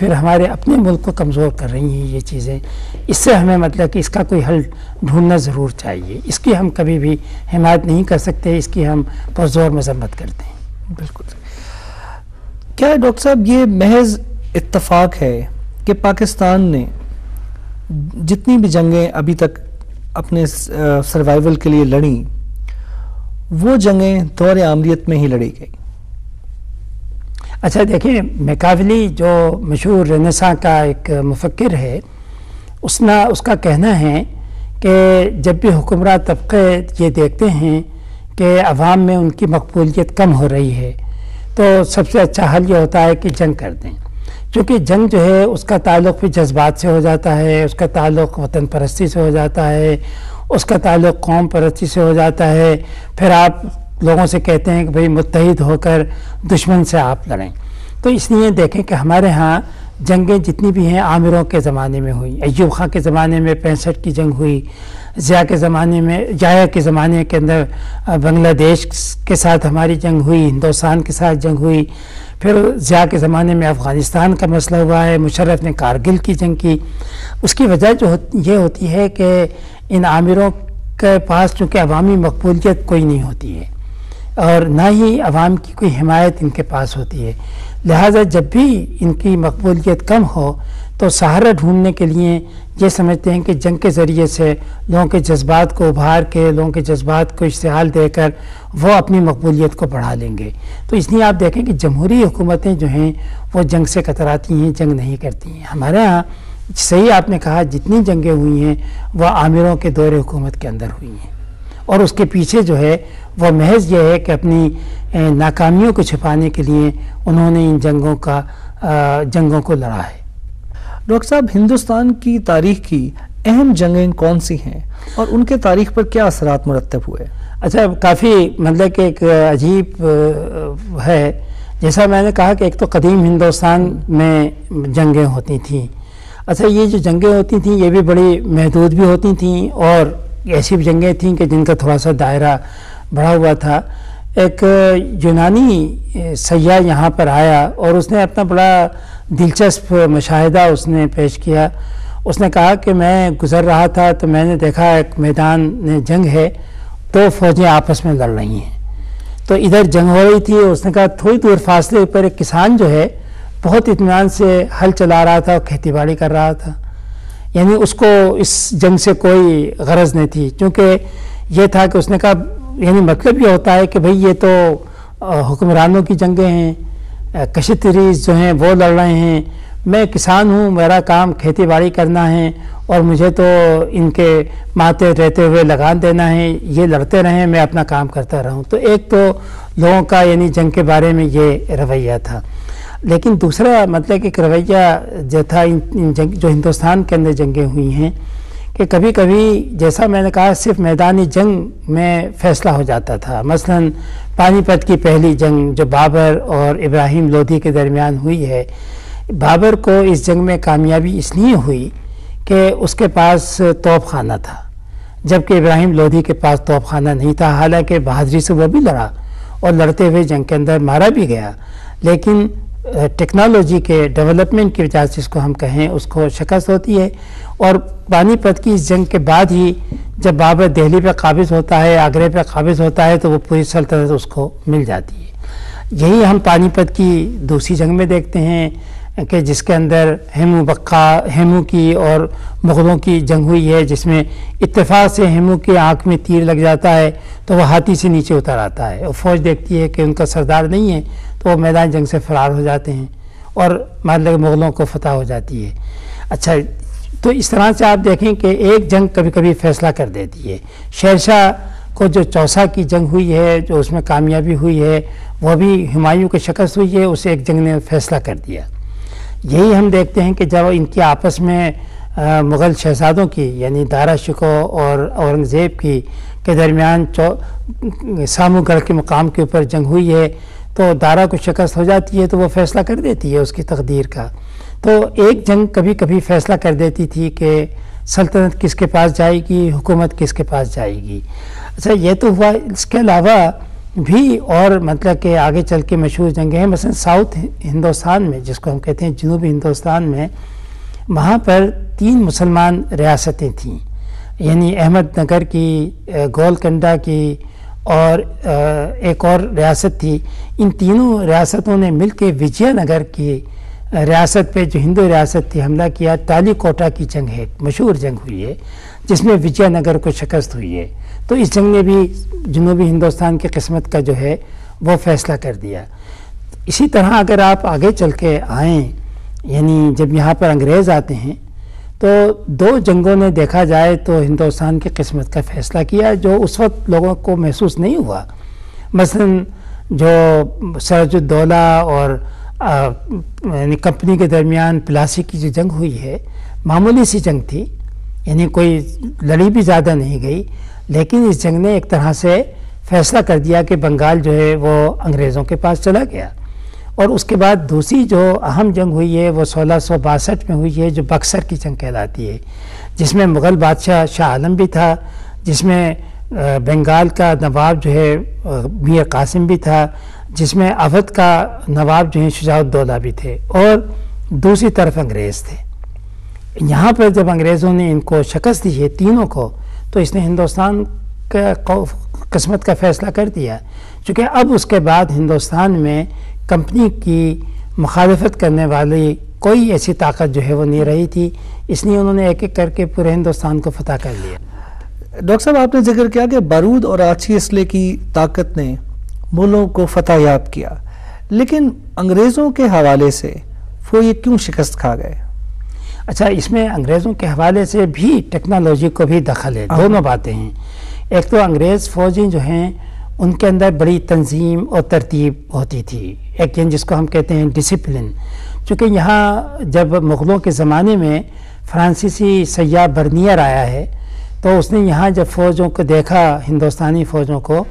پھر ہمارے اپنے ملک کو کمزور کر رہی ہیں یہ چیزیں. اس سے ہمیں مطلب کہ اس کا کوئی حل ڈھونڈنا ضرور چاہیے. اس کی ہم کبھی بھی حمایت نہیں کر سکتے, اس کی ہم پرزور مذمت کرتے ہیں. بالکل. کیا ڈاکٹر صاحب یہ محض اتفاق ہے کہ پاکستان نے جتنی بھی جنگیں ابھی تک اپنے سروائیول کے لیے لڑیں وہ جنگیں دور عامریت میں ہی لڑی گئی؟ اچھا دیکھیں, میکاولی جو مشہور رنیساں کا ایک مفکر ہے, اس کا کہنا ہے کہ جب بھی حکمراں طبقے یہ دیکھتے ہیں کہ عوام میں ان کی مقبولیت کم ہو رہی ہے تو سب سے اچھا حل یہ ہوتا ہے کہ جنگ کر دیں. چونکہ جنگ جو ہے اس کا تعلق بھی جذبات سے ہو جاتا ہے, اس کا تعلق وطن پرستی سے ہو جاتا ہے, اس کا تعلق قوم پرستی سے ہو جاتا ہے. پھر آپ لوگوں سے کہتے ہیں کہ بھئی متحد ہو کر دشمن سے آپ لڑیں. تو اس لیے دیکھیں کہ ہمارے ہاں جنگیں جتنی بھی ہیں عامروں کے زمانے میں ہوئی, ایوب خان کے زمانے میں 65 کی جنگ ہوئی, ضیاء کے زمانے میں, ضیاء کے زمانے کے اندر بنگلہ دیش کے ساتھ ہماری جنگ ہوئی, ہندوستان کے ساتھ جنگ ہوئی, پھر ضیاء کے زمانے میں افغانستان کا مسئلہ ہوا ہے, مشرف نے کارگل کی جنگ کی. اس کی وجہ جو یہ ہوتی ہے کہ ان عامروں کے پاس چونکہ عوامی مقبولیت کوئی نہیں ہوتی ہے اور نہ ہی عوام کی کوئی حمایت ان کے پاس ہوتی ہے, لہٰذا جب بھی ان کی مقبولیت کم ہو تو سہارا ڈھونڈنے کے لیے یہ سمجھتے ہیں کہ جنگ کے ذریعے سے لوگوں کے جذبات کو ابھار کے, لوگوں کے جذبات کو اشتعال دے کر وہ اپنی مقبولیت کو بڑھا لیں گے. تو اس لیے آپ دیکھیں کہ جمہوری حکومتیں جو ہیں وہ جنگ سے کتراتی ہیں, جنگ نہیں کرتی ہیں. ہمارے ہاں صحیح آپ نے کہا جتنی جنگیں ہوئی ہیں وہ عامروں کے دور حکومت کے اندر ہوئی ہیں, اور اس کے پیچھے جو ہے وہ محض یہ ہے کہ اپنی ناکامیوں کو چھپانے کے لیے انہوں نے ان جنگوں کو لڑا ہے. ڈاکٹر صاحب, ہندوستان کی تاریخ کی اہم جنگیں کون سی ہیں اور ان کے تاریخ پر کیا اثرات مرتب ہوئے؟ اچھا, کافی مطلب کہ ایک عجیب ہے. جیسا میں نے کہا کہ ایک تو قدیم ہندوستان میں جنگیں ہوتی تھیں. اچھا, یہ جو جنگیں ہوتی تھیں یہ بھی بڑی محدود بھی ہوتی تھیں اور ایسی بھی جنگیں تھیں کہ جن کا تھوڑا سا دائرہ بڑھا ہوا تھا. ایک یونانی سیاح یہاں پر آیا اور اس نے اپنا بڑا دلچسپ مشاہدہ اس نے پیش کیا. اس نے کہا کہ میں گزر رہا تھا تو میں نے دیکھا ایک میدان جنگ ہے, دو فوجیں آپس میں لڑ رہی ہیں. تو ادھر جنگ ہو رہی تھی. اس نے کہا تھوڑی دور فاصلے پر ایک کسان جو ہے بہت اطمینان سے ہل چلا رہا تھا اور کھیتی باڑی کر رہا تھا, یعنی اس کو اس جنگ سے کوئی غرض نہیں تھی. چونکہ یہ تھا کہ اس نے کہا یعنی مطلب یہ ہوتا ہے کہ بھئی یہ تو حکمرانوں کی جنگیں ہیں, کشتریز جو ہیں وہ لڑ رہے ہیں, میں کسان ہوں, میرا کام کھیتی باڑی کرنا ہے اور مجھے تو ان کے ماتے رہتے ہوئے لگان دینا ہے, یہ لڑتے رہیں میں اپنا کام کرتا رہوں. تو ایک تو لوگوں کا یعنی جنگ کے بارے میں یہ رویہ تھا. لیکن دوسرا مطلب کہ ایک رویہ جو تھا جو ہندوستان کے اندر جنگیں ہوئی ہیں کہ کبھی کبھی جیسا میں نے کہا صرف میدانی جنگ میں فیصلہ ہو جاتا تھا. مثلا پانی پت کی پہلی جنگ جو بابر اور ابراہیم لودھی کے درمیان ہوئی ہے, بابر کو اس جنگ میں کامیابی اس لیے ہوئی کہ اس کے پاس توپ خانہ تھا جبکہ ابراہیم لودھی کے پاس توپ خانہ نہیں تھا. حالانکہ بہادری سے وہ بھی لڑا اور لڑتے ہوئے جنگ کے اندر مارا بھی گیا, لیکن ٹیکنالوجی کے ڈیولپمنٹ کی وجہ سے اس کو ہم کہیں اس کو شکست ہوتی ہے. اور پانی پت کی اس جنگ کے بعد ہی جب بابر دہلی پہ قابض ہوتا ہے, آگرے پہ قابض ہوتا ہے, تو وہ پوری سلطنت اس کو مل جاتی ہے. یہی ہم پانی پت کی دوسری جنگ میں دیکھتے ہیں کہ جس کے اندر ہیمو کی اور مغلوں کی جنگ ہوئی ہے, جس میں اتفاق سے ہیمو کی آنکھ میں تیر لگ جاتا ہے تو وہ ہاتھی سے نیچے اتر آتا ہے اور فوج دیکھتی ہے کہ ان کا سردار نہیں ہے تو وہ میدان جنگ سے فرار ہو جاتے ہیں اور مطلب مغلوں کو فتح ہو جاتی ہے. اچھا, تو اس طرح سے آپ دیکھیں کہ ایک جنگ کبھی کبھی فیصلہ کر دیتی ہے. شہنشاہ کو جو چوسا کی جنگ ہوئی ہے, جو اس میں کامیابی ہوئی ہے, وہ بھی ہمایوں کی شکست ہوئی ہے, اسے ایک جنگ نے فیصلہ کر دیا. یہی ہم دیکھتے ہیں کہ جب ان کی آپس میں مغل شہزادوں کی یعنی دارا شکو اور اورنگزیب کی کے درمیان سامو گڑھ کے مقام کے اوپر جنگ ہوئی ہے تو دارا کو شکست ہو جاتی ہے تو وہ فیصلہ کر دیتی ہے اس کی تقدیر کا. تو ایک جنگ کبھی کبھی فیصلہ کر دیتی تھی کہ سلطنت کس کے پاس جائے گی, حکومت کس کے پاس جائے گی. اچھا, یہ تو ہوا. اس کے علاوہ بھی اور مطلب کہ آگے چل کے مشہور جنگیں ہیں. مثلا ساؤتھ ہندوستان میں، جس کو ہم کہتے ہیں جنوبی ہندوستان میں، وہاں پر 3 مسلمان ریاستیں تھیں، یعنی احمد نگر کی، گولکنڈہ کی اور ایک اور ریاست تھی. ان تینوں ریاستوں نے مل کے وجے نگر کی ریاست پہ، جو ہندو ریاست تھی، حملہ کیا. ٹالی کوٹا کی جنگ ہے، مشہور جنگ ہوئی ہے جس میں وجے نگر کو شکست ہوئی ہے. تو اس جنگ نے بھی جنوبی ہندوستان کی قسمت کا جو ہے وہ فیصلہ کر دیا. اسی طرح اگر آپ آگے چل کے آئیں، یعنی جب یہاں پر انگریز آتے ہیں تو 2 جنگوں نے دیکھا جائے تو ہندوستان کی قسمت کا فیصلہ کیا، جو اس وقت لوگوں کو محسوس نہیں ہوا. مثلا جو سراج الدولہ اور یعنی کمپنی کے درمیان پلاسی کی جو جنگ ہوئی ہے، معمولی سی جنگ تھی، یعنی کوئی لڑی بھی زیادہ نہیں گئی، لیکن اس جنگ نے ایک طرح سے فیصلہ کر دیا کہ بنگال جو ہے وہ انگریزوں کے پاس چلا گیا. اور اس کے بعد دوسری جو اہم جنگ ہوئی ہے وہ 1662 میں ہوئی ہے، جو بکسر کی جنگ کہلاتی ہے، جس میں مغل بادشاہ شاہ عالم بھی تھا، جس میں بنگال کا نواب جو ہے میر قاسم بھی تھا، جس میں اودھ کا نواب جو ہے شجاع الدولہ بھی تھے، اور دوسری طرف انگریز تھے. یہاں پر جب انگریزوں نے ان کو شکست دی ہے تینوں کو، تو اس نے ہندوستان کا قسمت کا فیصلہ کر دیا. چونکہ اب اس کے بعد ہندوستان میں کمپنی کی مخالفت کرنے والی کوئی ایسی طاقت جو ہے وہ نہیں رہی تھی، اس لیے انہوں نے ایک ایک کر کے پورے ہندوستان کو فتح کر لیا. ڈاکٹر صاحب، آپ نے ذکر کیا کہ بارود اور آچھی اسلحے کی طاقت نے ملکوں کو فتح یاب کیا، لیکن انگریزوں کے حوالے سے وہ یہ کیوں شکست کھا گئے؟ اچھا، اس میں انگریزوں کے حوالے سے بھی ٹیکنالوجی کو بھی دخل ہے. دونوں باتیں ہیں. ایک تو انگریز فوجیں جو ہیں ان کے اندر بڑی تنظیم اور ترتیب ہوتی تھی، ایک جس کو ہم کہتے ہیں ڈسپلن. چونکہ یہاں جب مغلوں کے زمانے میں فرانسیسی سیاح برنیئر آیا ہے تو اس نے یہاں جب فوجوں کو دیکھا، ہندوستانی فوجوں کو،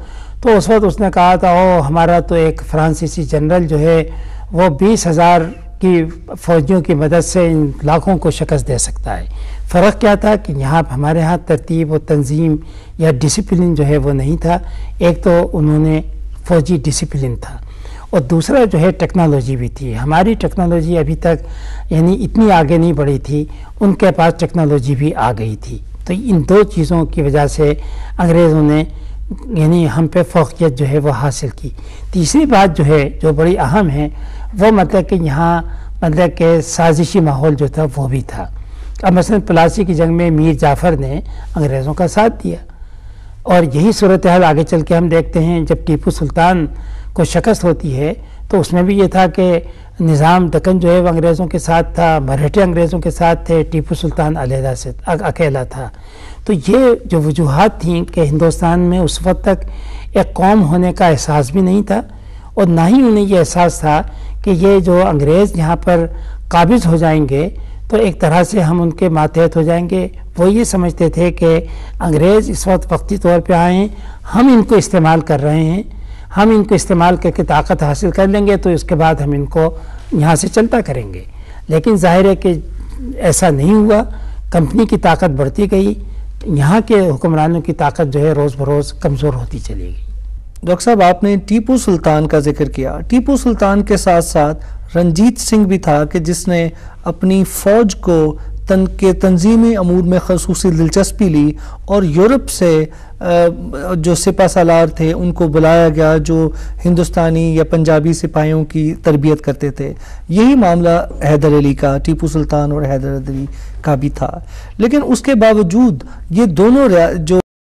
تو اس وقت اس نے کہا تھا ہمارا تو ایک فرانسیسی جنرل جو ہے وہ 20,000 کی فوجیوں کی مدد سے ان لاکھوں کو شکست دے سکتا ہے. فرق کیا تھا کہ یہاں ہمارے ہاں ترتیب و تنظیم یا ڈسپلن جو ہے وہ نہیں تھا. ایک تو انہوں نے فوجی ڈسپلن تھا، اور دوسرا جو ہے ٹیکنالوجی بھی تھی. ہماری ٹیکنالوجی ابھی تک یعنی اتنی آگے نہیں بڑھی تھی، ان کے پاس ٹیکنالوجی بھی آ گئی تھی. تو ان 2 چیزوں کی وجہ سے انگریزوں نے یعنی ہم پہ فوقیت جو ہے وہ حاصل کی. تیسری بات جو ہے جو بڑی اہم ہے وہ مطلب کہ یہاں مطلب کہ سازشی ماحول جو تھا وہ بھی تھا. اب مثلا پلاسی کی جنگ میں میر جعفر نے انگریزوں کا ساتھ دیا، اور یہی صورتحال آگے چل کے ہم دیکھتے ہیں. جب ٹیپو سلطان کو شکست ہوتی ہے تو اس میں بھی یہ تھا کہ نظام دکن جو ہے وہ انگریزوں کے ساتھ تھا، مرہٹے انگریزوں کے ساتھ تھے، ٹیپو سلطان علیحدہ سے اکیلا تھا. تو یہ جو وجوہات تھیں کہ ہندوستان میں اس وقت تک ایک قوم ہونے کا احساس بھی نہیں تھا، اور نہ ہی انہیں یہ احساس تھا کہ یہ جو انگریز یہاں پر قابض ہو جائیں گے تو ایک طرح سے ہم ان کے ماتحت ہو جائیں گے. وہ یہ سمجھتے تھے کہ انگریز اس وقت وقتی طور پہ آئے ہیں، ہم ان کو استعمال کر رہے ہیں، ہم ان کو استعمال کر کے طاقت حاصل کر لیں گے تو اس کے بعد ہم ان کو یہاں سے چلتا کریں گے. لیکن ظاہر ہے کہ ایسا نہیں ہوا. کمپنی کی طاقت بڑھتی گئی، یہاں کے حکمرانوں کی طاقت جو ہے روز بروز کمزور ہوتی چلی گئی. ڈاکٹر صاحب، آپ نے ٹیپو سلطان کا ذکر کیا. ٹیپو سلطان کے ساتھ ساتھ رنجیت سنگھ بھی تھا کہ جس نے اپنی فوج کو تنظیمی امور میں خصوصی دلچسپی لی، اور یورپ سے جو سپہ سالار تھے ان کو بلایا گیا جو ہندوستانی یا پنجابی سپاہیوں کی تربیت کرتے تھے. یہی معاملہ حیدر علی کا، ٹیپو سلطان اور حیدر علی کا بھی تھا. لیکن اس کے باوجود یہ دونوں جو